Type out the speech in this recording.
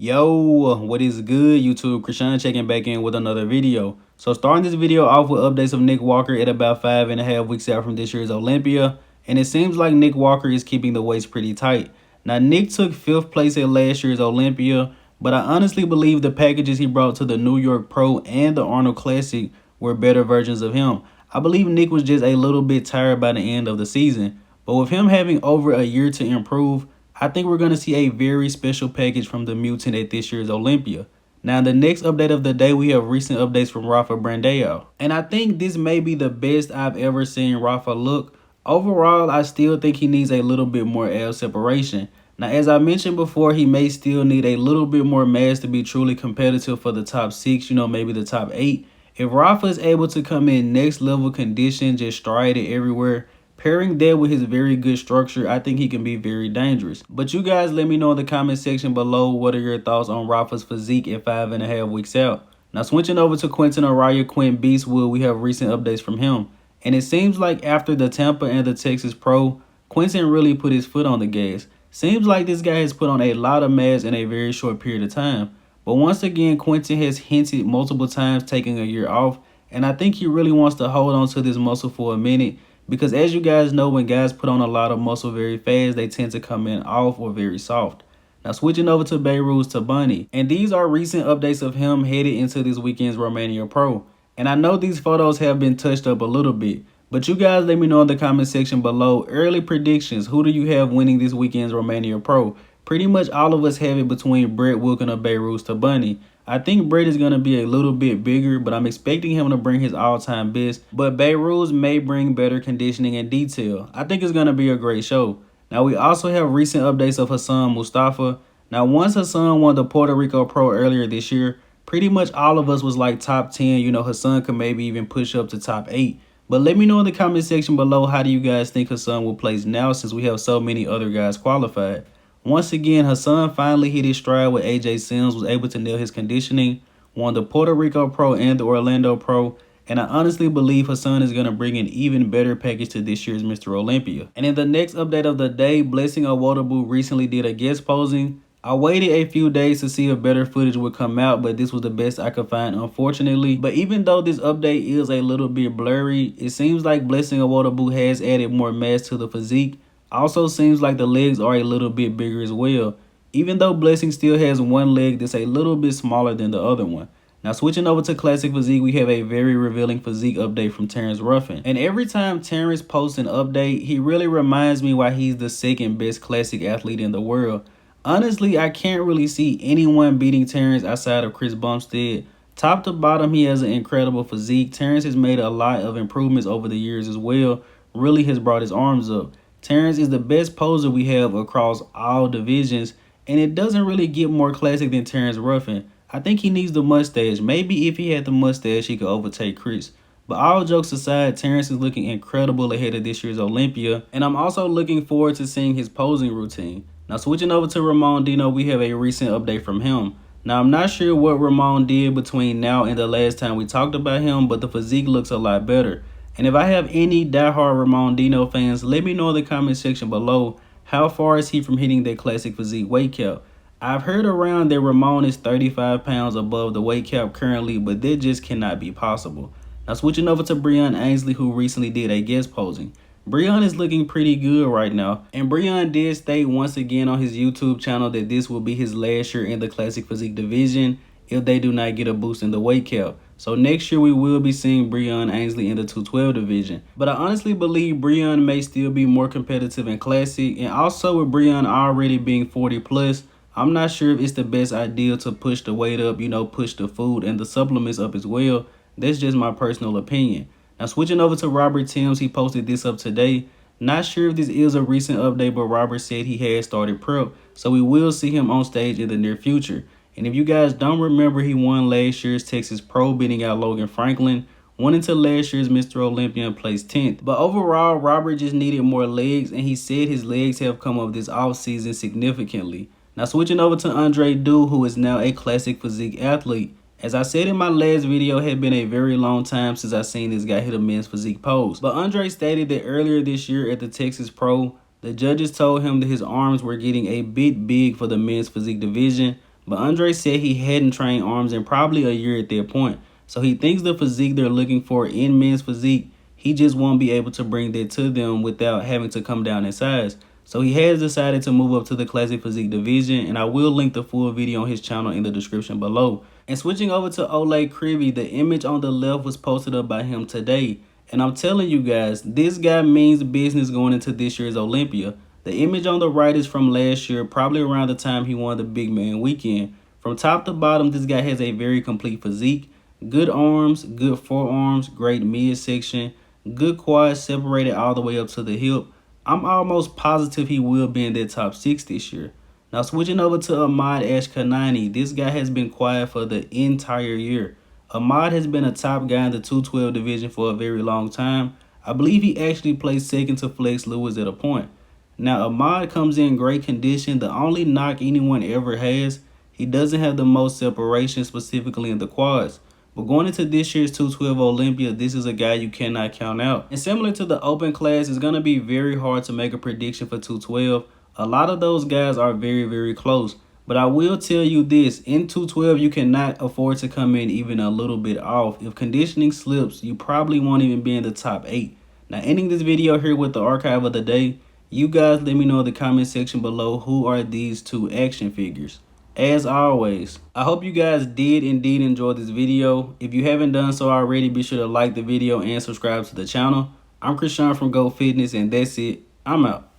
Yo, what is good, YouTube? Krishan checking back in with another video. So starting this video off with updates of Nick Walker at about 5.5 weeks out from this year's Olympia. And it seems like Nick Walker is keeping the weights pretty tight. Now, Nick took 5th place at last year's Olympia, but I honestly believe the packages he brought to the New York Pro and the Arnold Classic were better versions of him. I believe Nick was just a little bit tired by the end of the season. But with him having over a year to improve, I think we're going to see a very special package from the Mutant at this year's Olympia. Now, in the next update of the day, we have recent updates from Rafael Brandao. And I think this may be the best I've ever seen Rafa look. Overall, I still think he needs a little bit more ab separation. Now, as I mentioned before, he may still need a little bit more mass to be truly competitive for the top 6, maybe the top 8. If Rafa is able to come in next level condition, just stride it everywhere, pairing that with his very good structure, I think he can be very dangerous. But you guys let me know in the comment section below what are your thoughts on Rafa's physique at 5.5 weeks out. Now switching over to Quinton Eriya, Quint Beastwood, we have recent updates from him. And it seems like after the Tampa and the Texas Pro, Quinton really put his foot on the gas. Seems like this guy has put on a lot of mass in a very short period of time. But once again, Quinton has hinted multiple times taking a year off. And I think he really wants to hold on to this muscle for a minute. Because as you guys know, when guys put on a lot of muscle very fast, they tend to come in off or very soft. Now switching over to Behrooz Tabani. And these are recent updates of him headed into this weekend's Romania Pro. And I know these photos have been touched up a little bit. But you guys let me know in the comment section below early predictions. Who do you have winning this weekend's Romania Pro? Pretty much all of us have it between Brett Wilkin or Behrooz Tabani. I think Brett is going to be a little bit bigger, but I'm expecting him to bring his all-time best. But Behrooz may bring better conditioning and detail. I think it's going to be a great show. Now, we also have recent updates of Hassan Mostafa. Now, once Hassan won the Puerto Rico Pro earlier this year, pretty much all of us was like top 10. Hassan could maybe even push up to top 8. But let me know in the comment section below, how do you guys think Hassan will place now since we have so many other guys qualified? Once again, Hassan finally hit his stride with AJ Sims, was able to nail his conditioning, won the Puerto Rico Pro and the Orlando Pro, and I honestly believe Hassan is going to bring an even better package to this year's Mr. Olympia. And in the next update of the day, Blessing Awodibu recently did a guest posing. I waited a few days to see if better footage would come out, but this was the best I could find, unfortunately. But even though this update is a little bit blurry, it seems like Blessing Awodibu has added more mass to the physique. Also seems like the legs are a little bit bigger as well, even though Blessing still has one leg that's a little bit smaller than the other one. Now switching over to Classic Physique, we have a very revealing physique update from Terrence Ruffin. And every time Terrence posts an update, he really reminds me why he's the second best classic athlete in the world. Honestly, I can't really see anyone beating Terrence outside of Chris Bumstead. Top to bottom, he has an incredible physique. Terrence has made a lot of improvements over the years as well. Really has brought his arms up. Terrence is the best poser we have across all divisions, and it doesn't really get more classic than Terrence Ruffin. I think he needs the mustache. Maybe if he had the mustache, he could overtake Chris. But all jokes aside, Terrence is looking incredible ahead of this year's Olympia, and I'm also looking forward to seeing his posing routine. Now switching over to Ramon Dino, we have a recent update from him. Now I'm not sure what Ramon did between now and the last time we talked about him, but the physique looks a lot better. And if I have any diehard Ramon Dino fans, let me know in the comment section below, how far is he from hitting that classic physique weight cap? I've heard around that Ramon is 35 pounds above the weight cap currently, but that just cannot be possible. Now switching over to Breon Ansley, who recently did a guest posing. Breon is looking pretty good right now, and Breon did state once again on his YouTube channel that this will be his last year in the classic physique division if they do not get a boost in the weight cap. So next year we will be seeing Breon Ansley in the 212 division. But I honestly believe Breon may still be more competitive in classic, and also with Breon already being 40 plus, I'm not sure if it's the best idea to push the weight up, push the food and the supplements up as well. That's just my personal opinion. Now switching over to Robert Timms, he posted this up today. Not sure if this is a recent update, but Robert said he had started prep, so we will see him on stage in the near future. And if you guys don't remember, he won last year's Texas Pro, beating out Logan Franklin, went into last year's Mr. Olympia and placed 10th. But overall, Robert just needed more legs, and he said his legs have come up this offseason significantly. Now switching over to Andre Deiu, who is now a classic physique athlete. As I said in my last video, it had been a very long time since I seen this guy hit a men's physique pose. But Andre stated that earlier this year at the Texas Pro, the judges told him that his arms were getting a bit big for the men's physique division, But Andre said he hadn't trained arms in probably a year at that point. So he thinks the physique they're looking for in men's physique, he just won't be able to bring that to them without having to come down in size. So he has decided to move up to the classic physique division, and I will link the full video on his channel in the description below. And switching over to Oleh Kryvyi, the image on the left was posted up by him today. And I'm telling you guys, this guy means business going into this year's Olympia. The image on the right is from last year, probably around the time he won the big man weekend. From top to bottom, this guy has a very complete physique. Good arms, good forearms, great midsection, good quads separated all the way up to the hip. I'm almost positive he will be in that top 6 this year. Now switching over to Ahmad Ashkanani, this guy has been quiet for the entire year. Ahmad has been a top guy in the 212 division for a very long time. I believe he actually placed second to Flex Lewis at a point. Now Ahmad comes in great condition. The only knock anyone ever has, he doesn't have the most separation, specifically in the quads. But going into this year's 212 Olympia, this is a guy you cannot count out. And similar to the open class, it's going to be very hard to make a prediction for 212. A lot of those guys are very, very close. But I will tell you this, in 212, you cannot afford to come in even a little bit off. If conditioning slips, you probably won't even be in the top 8. Now, ending this video here with the archive of the day, you guys let me know in the comment section below who are these 2 action figures. As always, I hope you guys did indeed enjoy this video. If you haven't done so already, be sure to like the video and subscribe to the channel. I'm Krishan from Go Fitness, and that's it. I'm out.